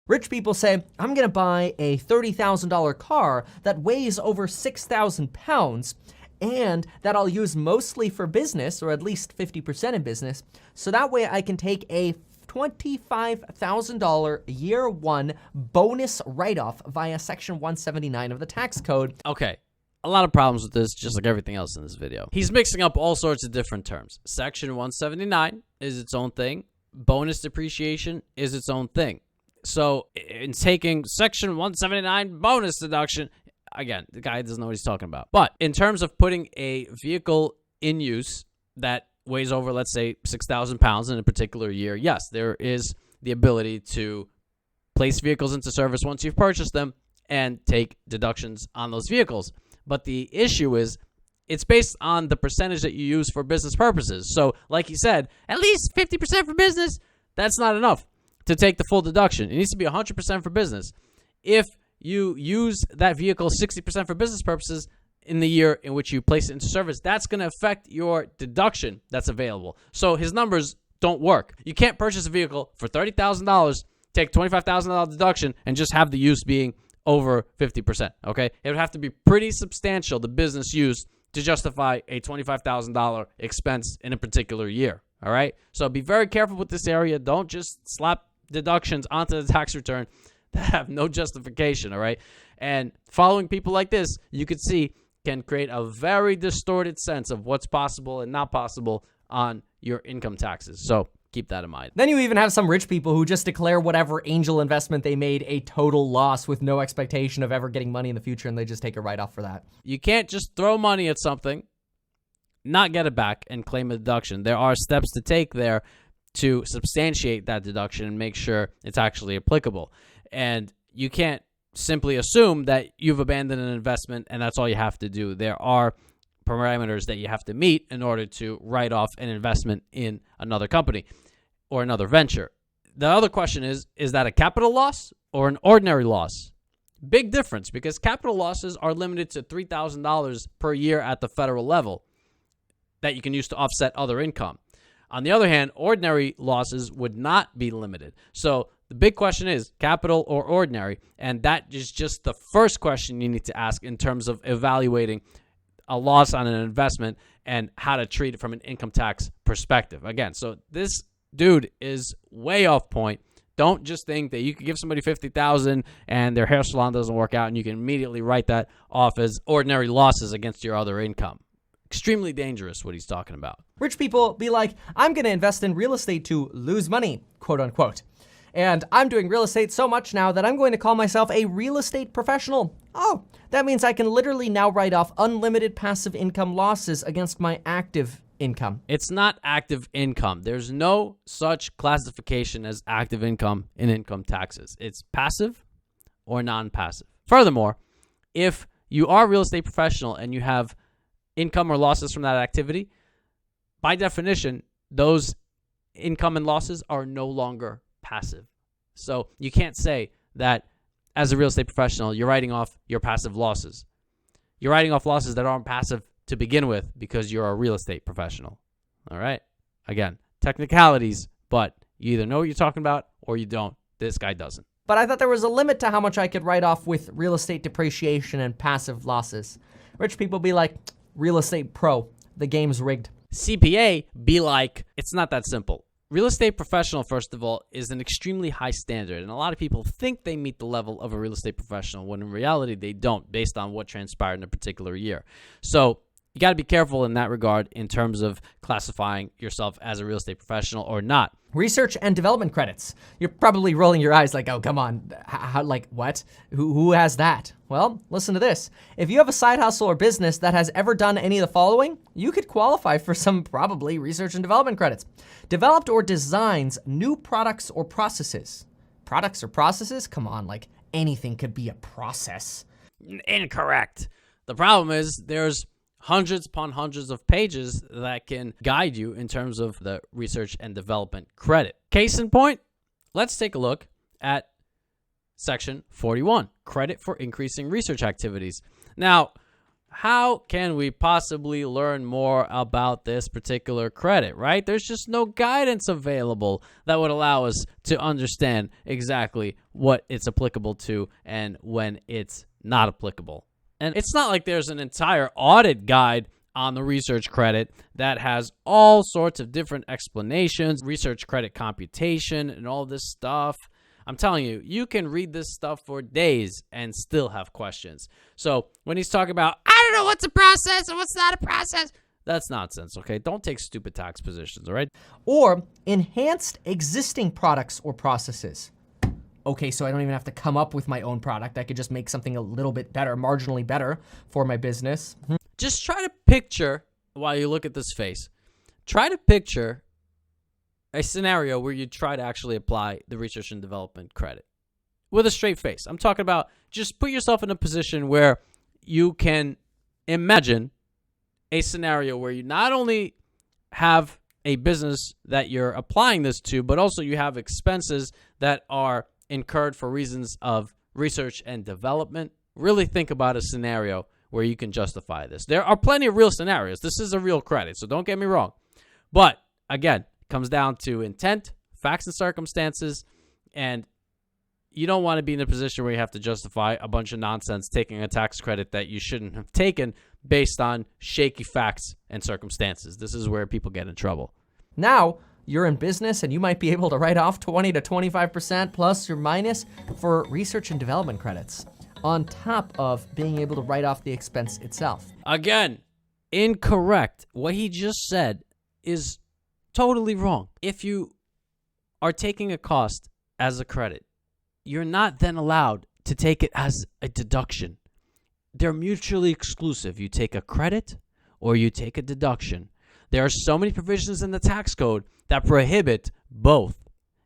Rich people say, I'm gonna buy a $30,000 car that weighs over 6,000 pounds and that I'll use mostly for business, or at least 50% in business, so that way I can take a $25,000 year one bonus write-off via Section 179 of the tax code. Okay, a lot of problems with this, just like everything else in this video. He's mixing up all sorts of different terms. Section 179 is its own thing. Bonus depreciation is its own thing. So in taking Section 179 bonus deduction, again, the guy doesn't know what he's talking about. But in terms of putting a vehicle in use that weighs over, let's say, 6,000 pounds in a particular year, yes, there is the ability to place vehicles into service once you've purchased them and take deductions on those vehicles. But the issue is it's based on the percentage that you use for business purposes. So like he said, at least 50% for business, that's not enough to take the full deduction. It needs to be 100% for business. If you use that vehicle 60% for business purposes in the year in which you place it into service, that's going to affect your deduction that's available. So his numbers don't work. You can't purchase a vehicle for $30,000, take $25,000 deduction, and just have the use being over 50%, okay? It would have to be pretty substantial, the business use, to justify a $25,000 expense in a particular year, all right? So be very careful with this area. Don't just slap deductions onto the tax return that have no justification, all right? And following people like this, you could see, can create a very distorted sense of what's possible and not possible on your income taxes. So keep that in mind. Then you even have some rich people who just declare whatever angel investment they made a total loss with no expectation of ever getting money in the future, and they just take a write-off for that. You can't just throw money at something, not get it back, and claim a deduction. There are steps to take there to substantiate that deduction and make sure it's actually applicable. And you can't simply assume that you've abandoned an investment and that's all you have to do. There are parameters that you have to meet in order to write off an investment in another company or another venture. The other question is that a capital loss or an ordinary loss? Big difference, because capital losses are limited to $3,000 per year at the federal level that you can use to offset other income. On the other hand, ordinary losses would not be limited. So the big question is capital or ordinary, and that is just the first question you need to ask in terms of evaluating a loss on an investment and how to treat it from an income tax perspective. Again, so this dude is way off point. Don't just think that you can give somebody $50,000 and their hair salon doesn't work out and you can immediately write that off as ordinary losses against your other income. Extremely dangerous what he's talking about. Rich people be like, I'm going to invest in real estate to lose money, quote unquote. And I'm doing real estate so much now that I'm going to call myself a real estate professional. Oh, that means I can literally now write off unlimited passive income losses against my active income. It's not active income. There's no such classification as active income in income taxes. It's passive or non-passive. Furthermore, if you are a real estate professional and you have income or losses from that activity, by definition, those income and losses are no longer passive. So you can't say that as a real estate professional, you're writing off your passive losses. You're writing off losses that aren't passive to begin with because you're a real estate professional. All right? Again, technicalities, but you either know what you're talking about or you don't. This guy doesn't. But I thought there was a limit to how much I could write off with real estate depreciation and passive losses. Rich people be like, real estate pro, the game's rigged. CPA be like, it's not that simple. Real estate professional, first of all, is an extremely high standard, and a lot of people think they meet the level of a real estate professional when in reality they don't, based on what transpired in a particular year. So you got to be careful in that regard in terms of classifying yourself as a real estate professional or not. Research and development credits. You're probably rolling your eyes like, oh, come on. How, like, what? Who has that? Well, listen to this. If you have a side hustle or business that has ever done any of the following, you could qualify for some probably research and development credits. Developed or designs new products or processes. Products or processes? Come on, like anything could be a process. Incorrect. The problem is there's hundreds upon hundreds of pages that can guide you in terms of the research and development credit. Case in point, let's take a look at Section 41, credit for increasing research activities. Now, How can we possibly learn more about this particular credit, right? There's just no guidance available that would allow us to understand exactly what it's applicable to and when it's not applicable. And it's not like there's an entire audit guide on the research credit that has all sorts of different explanations, research credit computation, and all this stuff. I'm telling you, you can read this stuff for days and still have questions. So when he's talking about, I don't know what's a process and what's not a process, that's nonsense, okay? Don't take stupid tax positions, all right? Or enhanced existing products or processes. Okay, so I don't even have to come up with my own product. I could just make something a little bit better, marginally better for my business. Just try to picture, while you look at this face, try to picture a scenario where you try to actually apply the research and development credit with a straight face. I'm talking about just put yourself in a position where you can imagine a scenario where you not only have a business that you're applying this to, but also you have expenses that are incurred for reasons of research and development. Really think about a scenario where you can justify this. There are plenty of real scenarios. This is a real credit, so don't get me wrong. But again, comes down to intent, facts and circumstances, and you don't want to be in a position where you have to justify a bunch of nonsense taking a tax credit that you shouldn't have taken based on shaky facts and circumstances. This is where people get in trouble. Now, you're in business and you might be able to write off 20 to 25% plus or minus for research and development credits on top of being able to write off the expense itself. Again, incorrect. What he just said is totally wrong. If you are taking a cost as a credit, you're not then allowed to take it as a deduction. They're mutually exclusive. You take a credit or you take a deduction. There are so many provisions in the tax code that prohibit both,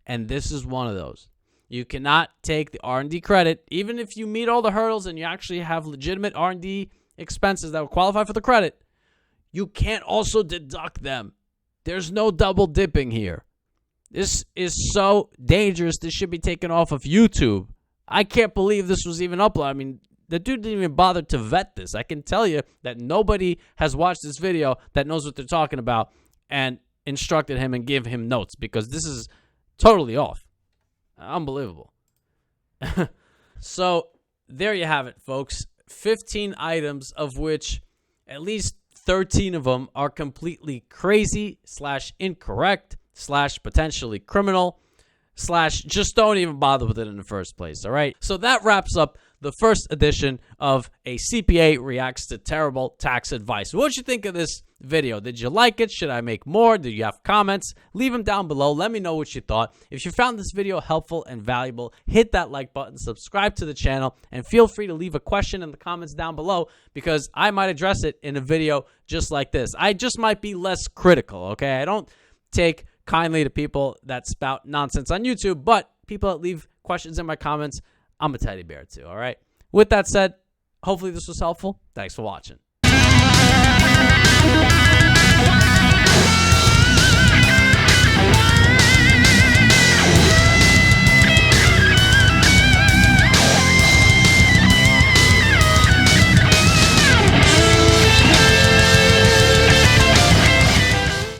and this is one of those. You cannot take the R&D credit, even if you meet all the hurdles and you actually have legitimate R&D expenses that will qualify for the credit. You can't also deduct them. There's no double dipping here. This is so dangerous. This should be taken off of YouTube. I can't believe this was even uploaded. I mean, the dude didn't even bother to vet this. I can tell you that nobody has watched this video that knows what they're talking about and instructed him and give him notes, because this is totally off. Unbelievable. So there you have it, folks. 15 items, of which at least 13 of them are completely crazy / incorrect / potentially criminal / just don't even bother with it in the first place. All right. So that wraps up the first edition of A CPA Reacts to Terrible Tax Advice. What'd you think of this video? Did you like it? Should I make more? Did you have comments? Leave them down below. Let me know what you thought. If you found this video helpful and valuable, hit that like button, subscribe to the channel, and feel free to leave a question in the comments down below, because I might address it in a video just like this. I just might be less critical, okay? I don't take kindly to people that spout nonsense on YouTube, but people that leave questions in my comments, I'm a teddy bear too, all right? With that said, hopefully this was helpful. Thanks for watching.